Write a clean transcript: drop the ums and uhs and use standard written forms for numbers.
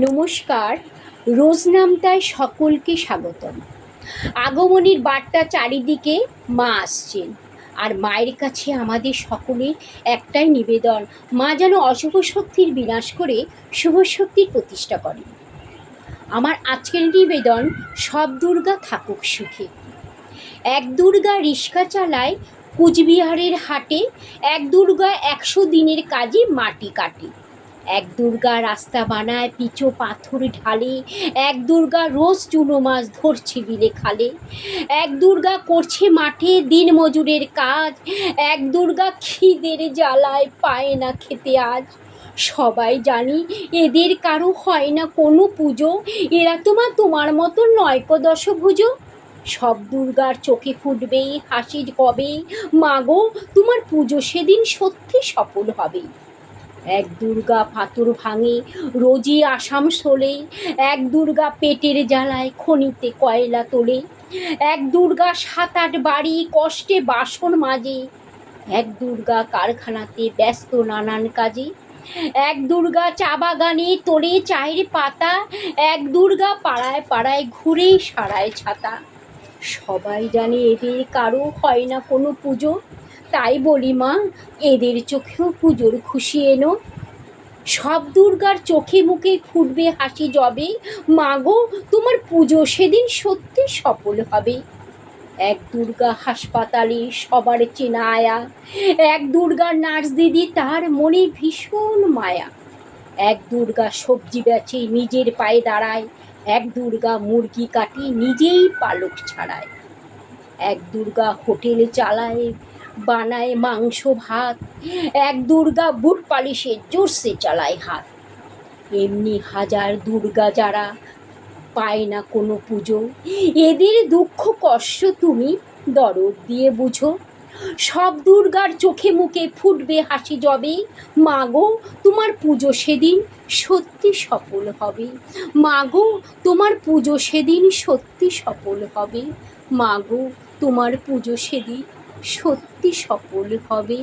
নমস্কার। রোজনামতায় সকলকে স্বাগতম। আগমনীর বার্তা চারিদিকে, মা আসছেন। আর মায়ের কাছে আমাদের সকলের একটাই নিবেদন, মা যেন অশুভ শক্তির বিনাশ করে শুভ শক্তির প্রতিষ্ঠা করেন। আমার আজকের নিবেদন, সব দুর্গা থাকুক সুখে। এক দুর্গা রিস্কা চালায় কুচবিহারের হাটে, এক দুর্গা 100 দিনের কাজে মাটি কাটে। এক দুর্গা রাস্তা বানায় পিচো পাথর ঢালে, এক দুর্গা রোজ চুনো মাছ ধরছে বিলে খালে। এক দুর্গা করছে মাঠে দিন মজুরের কাজ, এক দুর্গা খিদের জ্বালায় পায় না খেতে আজ। সবাই জানি এদের কারো হয় না কোনো পুজো, এরা তোমার মতো নয়কো দশভুজো। সব দুর্গার চোখে ফুটবে হাসির কবে, মাগো তোমার পুজো সেদিন সত্যি সফল হবে। এক দুর্গা পাথর ভাঙে রোজই আসানসোলে, এক দুর্গা পেটের জ্বালায় খনিতে কয়লা তোলে। এক দুর্গা 7-8 বাড়ি কষ্টে বাসন মাজে, এক দুর্গা কারখানাতে ব্যস্ত নানান কাজে। এক দুর্গা চা বাগানে তোলে চায়ের পাতা, এক দুর্গা পাড়ায় পাড়ায় ঘুরে সারায় ছাতা। সবাই জানে এদের কারো হয় না কোনো পুজো, তাই বলি মা এদের চোখেও পুজোর খুশি এনো। সব দুর্গার চোখে মুখে ফুটবে হাসি যবে, মাগো তোমার পুজো সেদিন সত্যি সফল হবে। এক দুর্গা হাসপাতালে সবার চেনা আয়া, এক দুর্গা নার্স দিদি তার মনে ভীষণ মায়া। এক দুর্গা সবজি বেচে নিজের পায়ে দাঁড়ায়, এক দুর্গা মুরগি কাটে নিজেই পালক ছাড়ায়। এক দুর্গা হোটেল চালায় বানায় মাংস ভাত, এক দুর্গা বুট পালিশে জোরসে চালায় হাত। এমনি হাজার দুর্গা যারা পায় না কোনো পুজো, এদের দুঃখ কষ্ট তুমি দরদ দিয়ে বুঝো। সব দুর্গার চোখে মুখে ফুটবে হাসি যবে, মাগো তোমার পুজো সেদিন সত্যি সফল হবে। মাগো তোমার পুজো সেদিন সত্যি সফল হবে। মাগো তোমার পুজো সেদিন সত্যি সফল হবে।